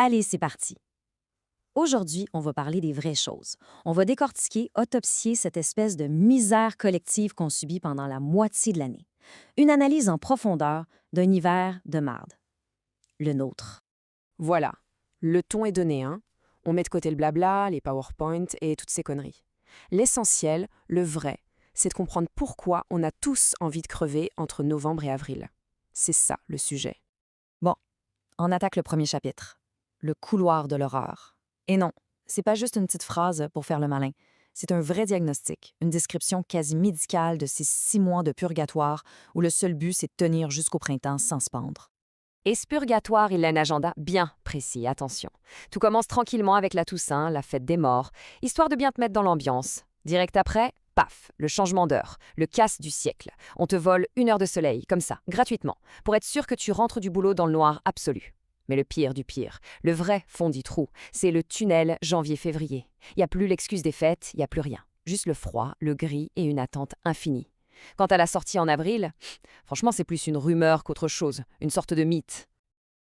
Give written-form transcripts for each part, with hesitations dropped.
Allez, c'est parti. Aujourd'hui, on va parler des vraies choses. On va décortiquer, autopsier cette espèce de misère collective qu'on subit pendant la moitié de l'année. Une analyse en profondeur d'un hiver de marde. Le nôtre. Voilà, le ton est donné, hein. On met de côté le blabla, les PowerPoint et toutes ces conneries. L'essentiel, le vrai, c'est de comprendre pourquoi on a tous envie de crever entre novembre et avril. C'est ça, le sujet. Bon, on attaque le premier chapitre. Le couloir de l'horreur. Et non, c'est pas juste une petite phrase pour faire le malin. C'est un vrai diagnostic, une description quasi médicale de ces 6 mois de purgatoire où le seul but, c'est de tenir jusqu'au printemps sans se pendre. Et ce purgatoire, il a un agenda bien précis, attention. Tout commence tranquillement avec la Toussaint, la fête des morts, histoire de bien te mettre dans l'ambiance. Direct après, paf, le changement d'heure, le casse du siècle. On te vole 1 heure de soleil, comme ça, gratuitement, pour être sûr que tu rentres du boulot dans le noir absolu. Mais le pire du pire, le vrai fond du trou, c'est le tunnel janvier-février. Il n'y a plus l'excuse des fêtes, il n'y a plus rien. Juste le froid, le gris et une attente infinie. Quant à la sortie en avril, franchement, c'est plus une rumeur qu'autre chose, une sorte de mythe.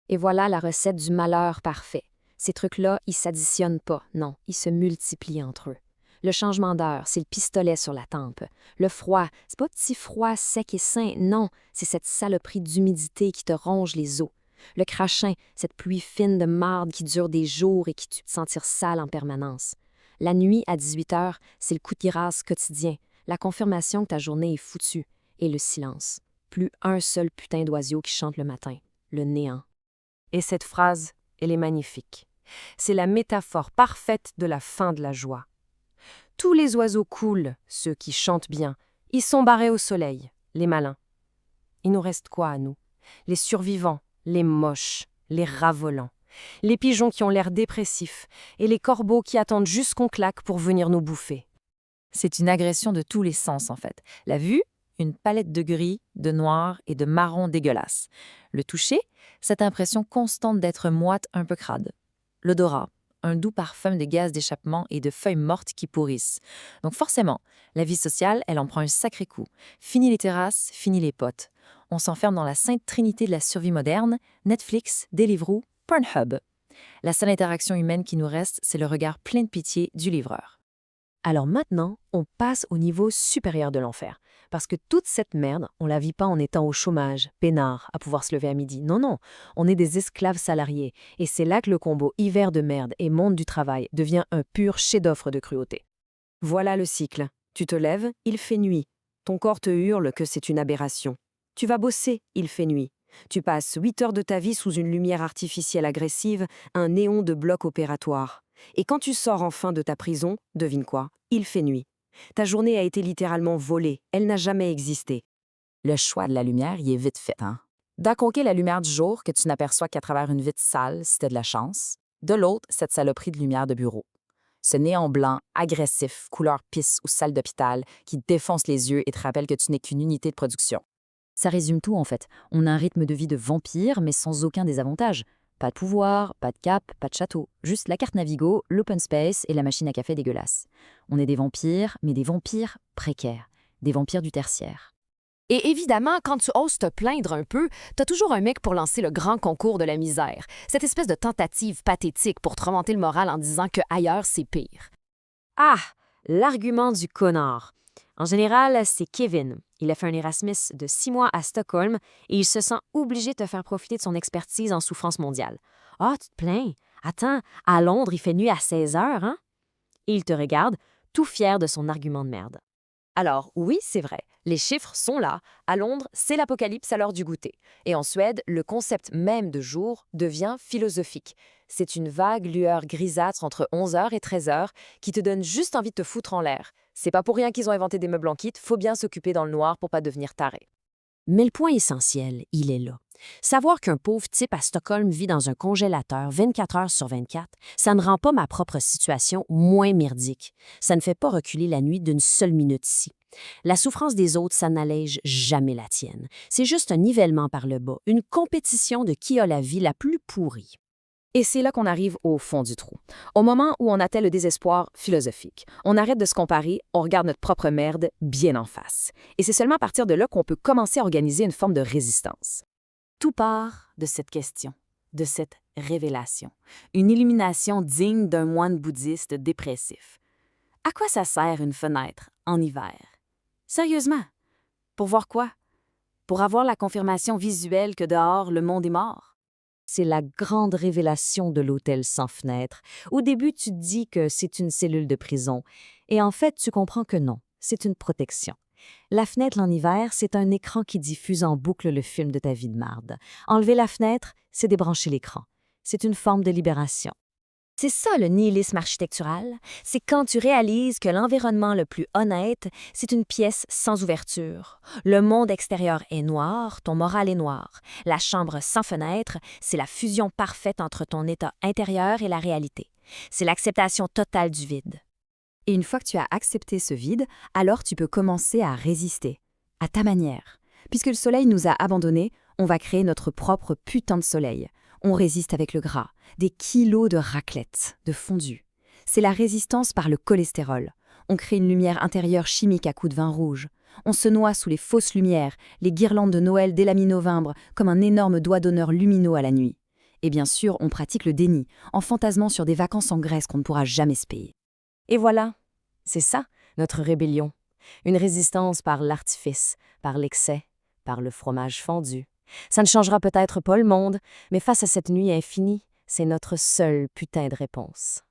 Et voilà la recette du malheur parfait. Ces trucs-là, ils s'additionnent pas, non, ils se multiplient entre eux. Le changement d'heure, c'est le pistolet sur la tempe. Le froid, c'est pas petit froid sec et sain, non, c'est cette saloperie d'humidité qui te ronge les os. Le crachin, cette pluie fine de marde qui dure des jours et qui tue te sentir sale en permanence. La nuit, à 18 heures, c'est le coup de grâce quotidien, la confirmation que ta journée est foutue. Et le silence. Plus un seul putain d'oiseau qui chante le matin. Le néant. Et cette phrase, elle est magnifique. C'est la métaphore parfaite de la fin de la joie. Tous les oiseaux coulent, ceux qui chantent bien. Ils sont barrés au soleil, les malins. Il nous reste quoi à nous? Les survivants, les moches, les ravolants, les pigeons qui ont l'air dépressifs et les corbeaux qui attendent juste qu'on claque pour venir nous bouffer. C'est une agression de tous les sens, en fait. La vue, une palette de gris, de noir et de marron dégueulasse. Le toucher, cette impression constante d'être moite un peu crade. L'odorat, un doux parfum de gaz d'échappement et de feuilles mortes qui pourrissent. Donc forcément, la vie sociale, elle en prend un sacré coup. Fini les terrasses, fini les potes. On s'enferme dans la sainte trinité de la survie moderne, Netflix, Deliveroo, Pornhub. La seule interaction humaine qui nous reste, c'est le regard plein de pitié du livreur. Alors maintenant, on passe au niveau supérieur de l'enfer. Parce que toute cette merde, on la vit pas en étant au chômage, peinard, à pouvoir se lever à midi. Non, non, on est des esclaves salariés. Et c'est là que le combo hiver de merde et monde du travail devient un pur chef-d'œuvre de cruauté. Voilà le cycle. Tu te lèves, il fait nuit. Ton corps te hurle que c'est une aberration. Tu vas bosser, il fait nuit. Tu passes 8 heures de ta vie sous une lumière artificielle agressive, un néon de bloc opératoire. Et quand tu sors enfin de ta prison, devine quoi? Il fait nuit. Ta journée a été littéralement volée, elle n'a jamais existé. Le choix de la lumière, il est vite fait, hein? D'un côté, la lumière du jour que tu n'aperçois qu'à travers une vitre sale si t'as de la chance. De l'autre, cette saloperie de lumière de bureau. Ce néon blanc, agressif, couleur pisse ou salle d'hôpital, qui défonce les yeux et te rappelle que tu n'es qu'une unité de production. Ça résume tout, en fait. On a un rythme de vie de vampire, mais sans aucun désavantage. Pas de pouvoir, pas de cap, pas de château. Juste la carte Navigo, l'open space et la machine à café dégueulasse. On est des vampires, mais des vampires précaires. Des vampires du tertiaire. Et évidemment, quand tu oses te plaindre un peu, t'as toujours un mec pour lancer le grand concours de la misère. Cette espèce de tentative pathétique pour te remonter le moral en disant que ailleurs, c'est pire. Ah, l'argument du connard. En général, c'est Kevin. Il a fait un Erasmus de 6 mois à Stockholm et il se sent obligé de te faire profiter de son expertise en souffrance mondiale. Ah, tu te plains? Attends, à Londres, il fait nuit à 16 heures, hein? Et il te regarde, tout fier de son argument de merde. Alors, oui, c'est vrai, les chiffres sont là. À Londres, c'est l'apocalypse à l'heure du goûter. Et en Suède, le concept même de jour devient philosophique. C'est une vague lueur grisâtre entre 11 heures et 13 heures qui te donne juste envie de te foutre en l'air. C'est pas pour rien qu'ils ont inventé des meubles en kit, faut bien s'occuper dans le noir pour pas devenir taré. Mais le point essentiel, il est là. Savoir qu'un pauvre type à Stockholm vit dans un congélateur 24 heures sur 24, ça ne rend pas ma propre situation moins merdique. Ça ne fait pas reculer la nuit d'une seule minute ici. La souffrance des autres, ça n'allège jamais la tienne. C'est juste un nivellement par le bas, une compétition de qui a la vie la plus pourrie. Et c'est là qu'on arrive au fond du trou. Au moment où on atteint le désespoir philosophique, on arrête de se comparer, on regarde notre propre merde bien en face. Et c'est seulement à partir de là qu'on peut commencer à organiser une forme de résistance. Tout part de cette question. de cette révélation, une illumination digne d'un moine bouddhiste dépressif. À quoi ça sert une fenêtre en hiver? Sérieusement, pour voir quoi? Pour avoir la confirmation visuelle que dehors, le monde est mort? C'est la grande révélation de l'hôtel sans fenêtre. Au début, tu te dis que c'est une cellule de prison. Et en fait, tu comprends que non, c'est une protection. La fenêtre en hiver, c'est un écran qui diffuse en boucle le film de ta vie de marde. Enlever la fenêtre, c'est débrancher l'écran. C'est une forme de libération. C'est ça le nihilisme architectural, c'est quand tu réalises que l'environnement le plus honnête, c'est une pièce sans ouverture. Le monde extérieur est noir, ton moral est noir. La chambre sans fenêtre, c'est la fusion parfaite entre ton état intérieur et la réalité. C'est l'acceptation totale du vide. Et une fois que tu as accepté ce vide, alors tu peux commencer à résister, à ta manière. Puisque le soleil nous a abandonnés, on va créer notre propre putain de soleil. On résiste avec le gras, des kilos de raclette, de fondue. C'est la résistance par le cholestérol. On crée une lumière intérieure chimique à coups de vin rouge. On se noie sous les fausses lumières, les guirlandes de Noël dès la mi-novembre, comme un énorme doigt d'honneur lumineux à la nuit. Et bien sûr, on pratique le déni, en fantasmant sur des vacances en Grèce qu'on ne pourra jamais se payer. Et voilà, c'est ça, notre rébellion. Une résistance par l'artifice, par l'excès, par le fromage fondu. Ça ne changera peut-être pas le monde, mais face à cette nuit infinie, c'est notre seule putain de réponse.